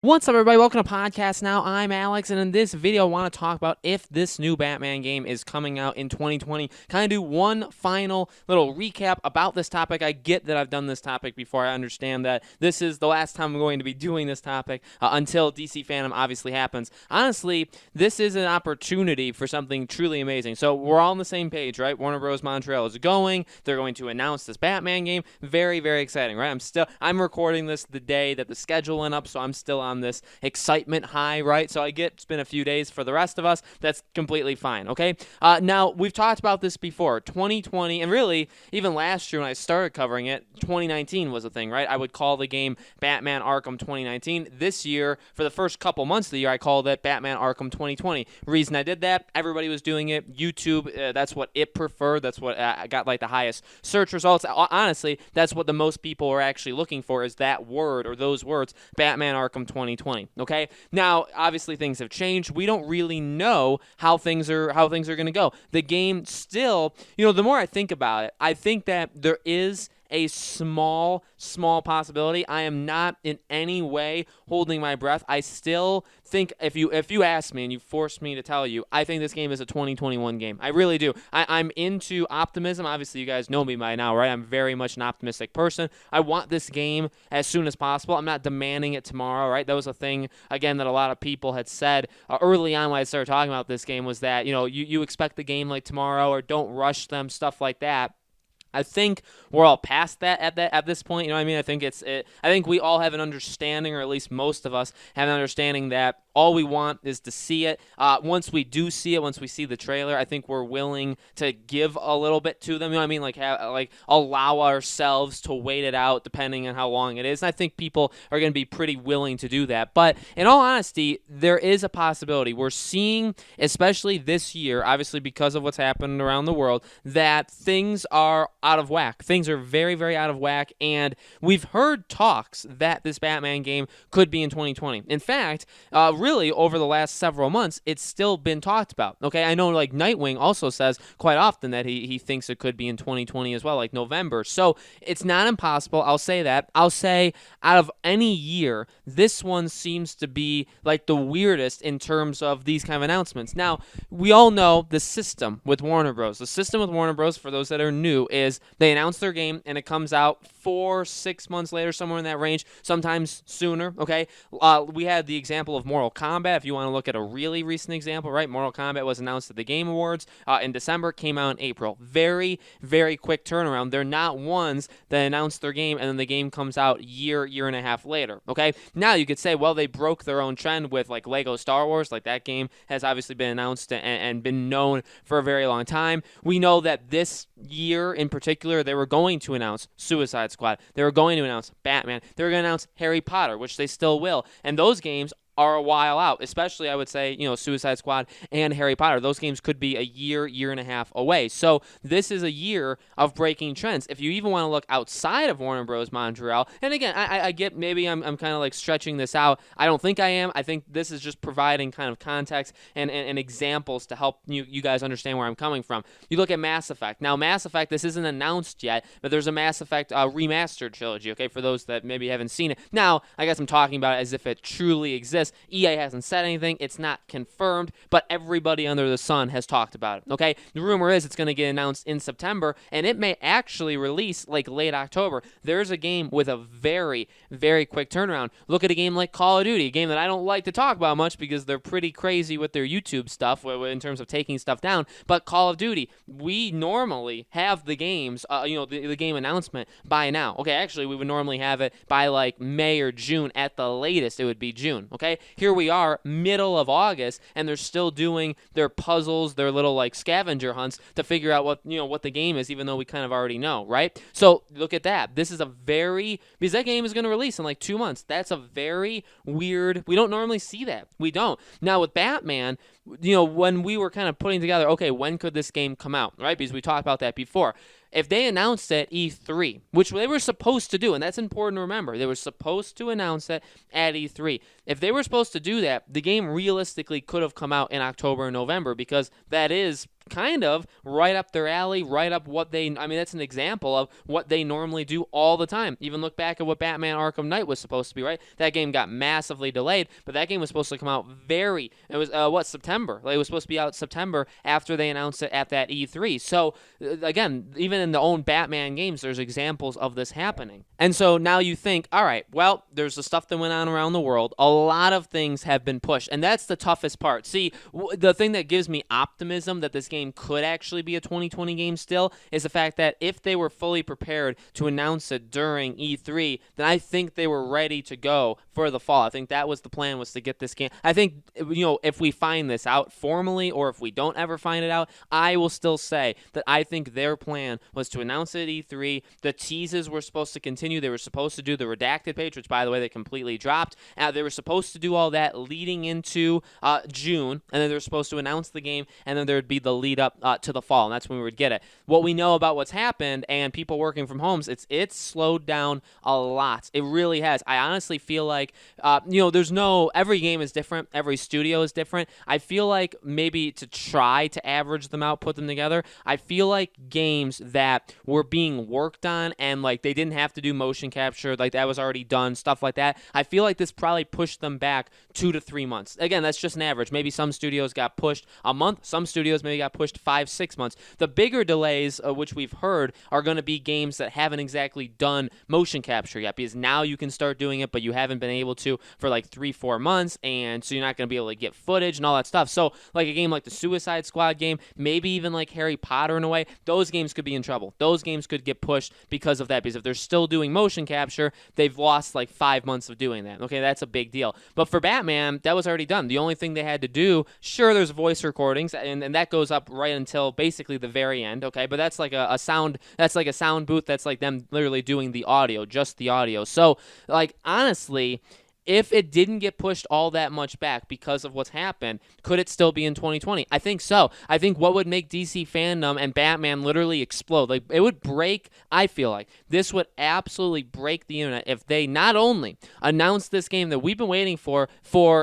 What's up, everybody? Welcome to Podcast Now. I'm Alex, and in this video, I want to talk about if this new Batman game is coming out in 2020. Kind of do one final little recap about this topic. I get that I've done this topic before. I understand that this is the last time I'm going to be doing this topic until DC Fandom obviously happens. Honestly, this is an opportunity for something truly amazing. So we're all on the same page, right? Warner Bros. Montreal is going. They're going to announce this Batman game. Very, very exciting, right? I'm recording this the day that the schedule went up, so I'm still on this excitement high, right? So I get it's been a few days for the rest of us. That's completely fine, okay? Now, we've talked about this before. 2020, and really, even last year when I started covering it, 2019 was a thing, right? I would call the game Batman Arkham 2019. This year, for the first couple months of the year, I called it Batman Arkham 2020. Reason I did that, everybody was doing it. YouTube, that's what it preferred. That's what got like the highest search results. Honestly, that's what the most people are actually looking for, is that word or those words, Batman Arkham 2020. Okay, now obviously things have changed. We don't really know how things are going to go. The game still, the more I think about it, I think that there is a small possibility. I am not in any way holding my breath. I still think if you ask me and you force me to tell you, I think this game is a 2021 game. I really do. I'm into optimism. Obviously, you guys know me by now, right? I'm very much an optimistic person. I want this game as soon as possible. I'm not demanding it tomorrow, right? That was a thing, again, that a lot of people had said early on when I started talking about this game, was that, you expect the game like tomorrow, or don't rush them, stuff like that. I think we're all past that at this point. You know what I mean? I think we all have an understanding, or at least most of us have an understanding, that all we want is to see it. Once we do see it, once we see the trailer, I think we're willing to give a little bit to them. You know what I mean? Like allow ourselves to wait it out, depending on how long it is. And I think people are going to be pretty willing to do that. But in all honesty, there is a possibility. We're seeing, especially this year, obviously because of what's happened around the world, that things are out of whack. Things are very, very out of whack, and we've heard talks that this Batman game could be in 2020. In fact, really, over the last several months, it's still been talked about. Okay, I know like Nightwing also says quite often that he thinks it could be in 2020 as well, like November. So it's not impossible. I'll say that. I'll say out of any year, this one seems to be like the weirdest in terms of these kind of announcements. Now, we all know the system with Warner Bros. The system with Warner Bros., for those that are new, is they announce their game and it comes out 4-6 months later, somewhere in that range, sometimes sooner, okay? We had the example of Mortal Kombat. If you want to look at a really recent example, right? Mortal Kombat was announced at the Game Awards in December, came out in April. Very, very quick turnaround. They're not ones that announce their game and then the game comes out year and a half later, okay? Now you could say, well, they broke their own trend with like Lego Star Wars. Like that game has obviously been announced and been known for a very long time. We know that this year in particular, they were going to announce Suicide Squad. They were going to announce Batman. They were going to announce Harry Potter, which they still will. And those games are a while out, especially I would say, Suicide Squad and Harry Potter. Those games could be a year and a half away. So this is a year of breaking trends. If you even want to look outside of Warner Bros. Montreal, and again, I get maybe I'm kind of like stretching this out. I don't think I am. I think this is just providing kind of context and examples to help you guys understand where I'm coming from. You look at Mass Effect. Now, Mass Effect, this isn't announced yet, but there's a Mass Effect remastered trilogy, okay, for those that maybe haven't seen it. Now, I guess I'm talking about it as if it truly exists. EA hasn't said anything. It's not confirmed, but everybody under the sun has talked about it, okay? The rumor is it's going to get announced in September, and it may actually release like late October. There's a game with a very, very quick turnaround. Look at a game like Call of Duty, a game that I don't like to talk about much because they're pretty crazy with their YouTube stuff in terms of taking stuff down, but Call of Duty, we normally have the games, the game announcement by now. Okay, actually, we would normally have it by like May or June at the latest. It would be June, okay? Here we are, middle of August, and they're still doing their puzzles, their little like scavenger hunts to figure out what the game is, even though we kind of already know, right? So look at that. This is because that game is going to release in like 2 months. That's a very weird. We don't normally see that. We don't. Now with Batman, when we were kind of putting together, okay, when could this game come out, right? Because we talked about that before. If they announced it at E3, which they were supposed to do, and that's important to remember, they were supposed to announce it at E3. If they were supposed to do that, the game realistically could have come out in October and November, because that is kind of right up their alley, right up what they, I mean, that's an example of what they normally do all the time. Even look back at what Batman Arkham Knight was supposed to be, right? That game got massively delayed, but that game was supposed to come out it was, September. Like, it was supposed to be out September after they announced it at that E3. So, again, even in the own Batman games, there's examples of this happening. And so now you think, all right, well, there's the stuff that went on around the world. A lot of things have been pushed, and that's the toughest part. See, the thing that gives me optimism that this game could actually be a 2020 game still is the fact that if they were fully prepared to announce it during E3, then I think they were ready to go for the fall. I think that was the plan, was to get this game. I think, if we find this out formally, or if we don't ever find it out, I will still say that I think their plan was to announce it at E3. The teases were supposed to continue. They were supposed to do the redacted page, which, by the way, they completely dropped. They were supposed to do all that leading into June, and then they were supposed to announce the game, and then there would be the lead up to the fall, and that's when we would get it. What we know about what's happened and people working from homes, it's slowed down a lot. It really has. I honestly feel like, every game is different. Every studio is different. I feel like maybe to try to average them out, put them together, I feel like games that were being worked on and like they didn't have to do motion capture, like that was already done, stuff like that, I feel like this probably pushed them back 2 to 3 months. Again, that's just an average. Maybe some studios got pushed a month. Some studios maybe got pushed 5-6 months. The bigger delays, which we've heard, are going to be games that haven't exactly done motion capture yet, because now you can start doing it, but you haven't been able to for like 3-4 months, and so you're not going to be able to get footage and all that stuff. So like a game like the Suicide Squad game, maybe even like Harry Potter in a way, those games could be in trouble. Those games could get pushed because of that, because if they're still doing motion capture, they've lost like 5 months of doing that. Okay, that's a big deal. But for Batman, that was already done. The only thing they had to do, sure, there's voice recordings, and that goes up right until basically the very end, okay? But that's like a sound, that's like a sound booth, that's like them literally doing the audio, just the audio. So, like, honestly, if it didn't get pushed all that much back because of what's happened, could it still be in 2020? I think so. I think what would make DC fandom and Batman literally explode, like it would break, I feel like this would absolutely break the internet if they not only announced this game that we've been waiting for,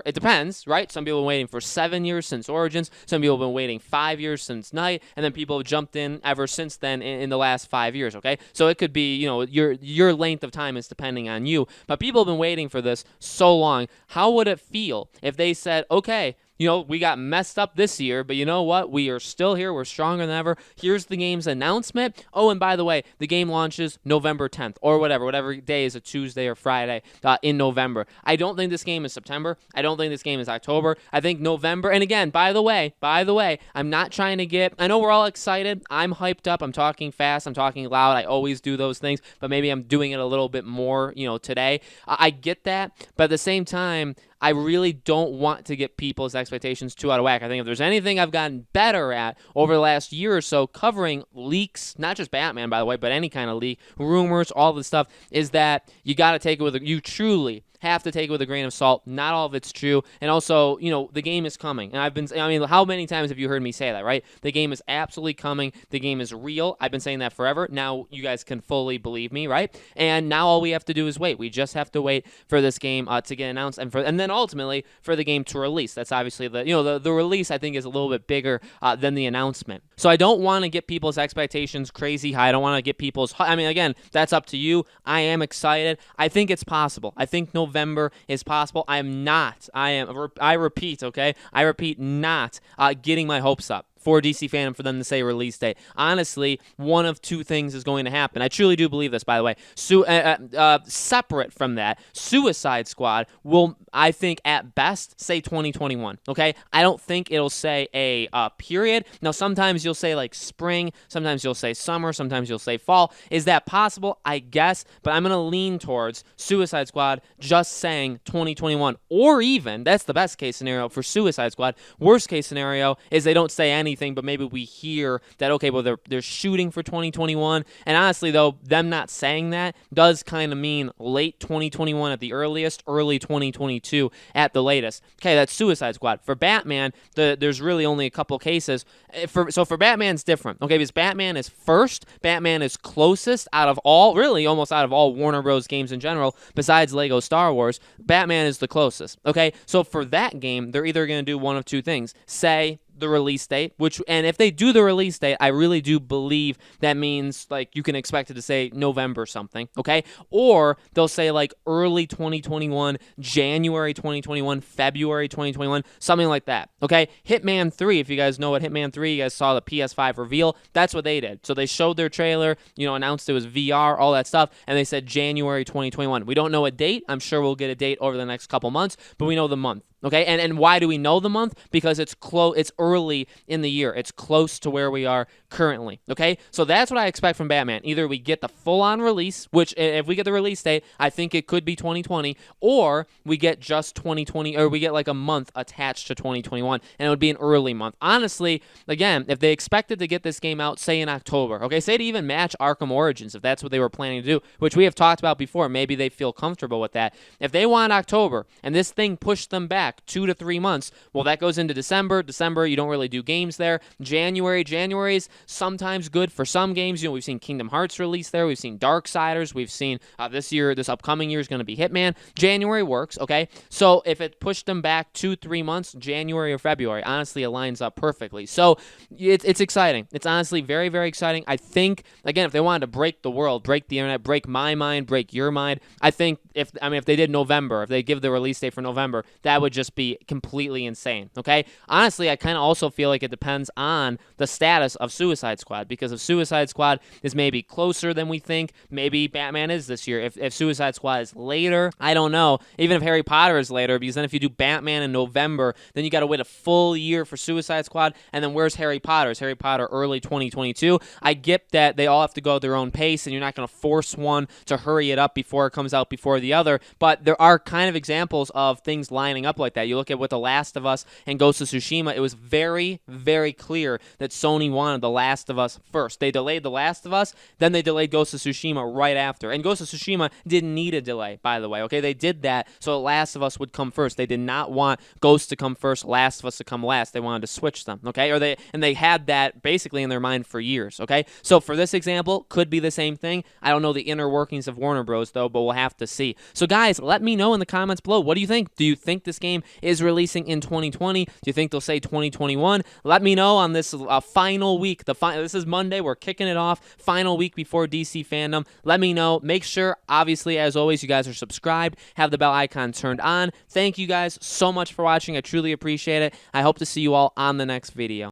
it depends, right? Some people have been waiting for 7 years since Origins, some people have been waiting 5 years since Night, and then people have jumped in ever since then in the last 5 years, okay? So it could be, your length of time is depending on you, but people have been waiting for this so long. How would it feel if they said, okay, we got messed up this year, but you know what? We are still here. We're stronger than ever. Here's the game's announcement. Oh, and by the way, the game launches November 10th or whatever day is a Tuesday or Friday in November. I don't think this game is September. I don't think this game is October. I think November. And again, by the way, I'm not trying to I know we're all excited. I'm hyped up. I'm talking fast. I'm talking loud. I always do those things, but maybe I'm doing it a little bit more, today. I get that, but at the same time, I really don't want to get people's expectations too out of whack. I think if there's anything I've gotten better at over the last year or so covering leaks, not just Batman, by the way, but any kind of leak, rumors, all this stuff, is that you got to take it you truly have to take it with a grain of salt. Not all of it's true. And also, the game is coming. And how many times have you heard me say that, right? The game is absolutely coming. The game is real. I've been saying that forever. Now you guys can fully believe me, right? And now all we have to do is wait. We just have to wait for this game to get announced and then ultimately for the game to release. That's obviously the release, I think, is a little bit bigger than the announcement. So I don't want to get people's expectations crazy high. I don't want to get again, that's up to you. I am excited. I think it's possible. I think November is possible. I repeat, okay? I repeat, not getting my hopes up for DC Fandom for them to say release date. Honestly, one of two things is going to happen. I truly do believe this, by the way. Separate from that, Suicide Squad will, I think, at best, say 2021, okay? I don't think it'll say a period. Now, sometimes you'll say, like, spring. Sometimes you'll say summer. Sometimes you'll say fall. Is that possible? I guess. But I'm going to lean towards Suicide Squad just saying 2021. Or even, that's the best case scenario for Suicide Squad. Worst case scenario is they don't say anything, but maybe we hear that, okay, well, they're shooting for 2021. And honestly, though, them not saying that does kind of mean late 2021 at the earliest, early 2022 at the latest. Okay, that's Suicide Squad. For Batman, there's really only a couple cases. So for Batman, it's different. Okay, because Batman is first. Batman is closest out of all, really almost out of all Warner Bros. Games in general, besides Lego Star Wars. Batman is the closest. Okay, so for that game, they're either going to do one of two things. Say the release date, and if they do the release date, I really do believe that means like you can expect it to say November something, okay? Or they'll say like early 2021, January 2021, February 2021, something like that, okay? Hitman 3, if you guys know what Hitman 3, you guys saw the PS5 reveal, that's what they did. So they showed their trailer, announced it was VR, all that stuff, and they said January 2021. We don't know a date. I'm sure we'll get a date over the next couple months, but we know the month. Okay, and why do we know the month? Because it's early in the year. It's close to where we are currently. Okay, so that's what I expect from Batman. Either we get the full-on release, which if we get the release date, I think it could be 2020, or we get just 2020, or we get like a month attached to 2021, and it would be an early month. Honestly, again, if they expected to get this game out, say in October, okay, say to even match Arkham Origins, if that's what they were planning to do, which we have talked about before, maybe they feel comfortable with that. If they want October, and this thing pushed them back 2 to 3 months, well, that goes into December. December, you don't really do games there. January's sometimes good for some games. We've seen Kingdom Hearts release there. We've seen Darksiders. We've seen this upcoming year is going to be Hitman. January works, okay? So if it pushed them back 2-3 months, January or February, honestly, it lines up perfectly. So it's exciting. It's honestly very, very exciting. I think, again, if they wanted to break the world, break the internet, break my mind, break your mind, I think if they did November, if they give the release date for November, that would just be completely insane, okay? Honestly, I kind of also feel like it depends on the status of Suicide Squad, because if Suicide Squad is maybe closer than we think, maybe Batman is this year. If Suicide Squad is later, I don't know. Even if Harry Potter is later, because then if you do Batman in November, then you got to wait a full year for Suicide Squad, and then where's Harry Potter? Is Harry Potter early 2022? I get that they all have to go at their own pace, and you're not going to force one to hurry it up before it comes out before the other, but there are kind of examples of things lining up like that. You look at with The Last of Us and Ghost of Tsushima, it was very, very clear that Sony wanted The Last of Us first. They delayed The Last of Us, then they delayed Ghost of Tsushima right after. And Ghost of Tsushima didn't need a delay, by the way, okay? They did that so The Last of Us would come first. They did not want Ghost to come first, Last of Us to come last. They wanted to switch them, okay? They had that basically in their mind for years, okay? So for this example, could be the same thing. I don't know the inner workings of Warner Bros, though, but we'll have to see. So guys, let me know in the comments below. What do you think? Do you think this game is releasing in 2020? Do you think they'll say 2021? Let me know on this final week. This is Monday. We're kicking it off. Final week before DC Fandom. Let me know. Make sure, obviously, as always, you guys are subscribed. Have the bell icon turned on. Thank you guys so much for watching. I truly appreciate it. I hope to see you all on the next video.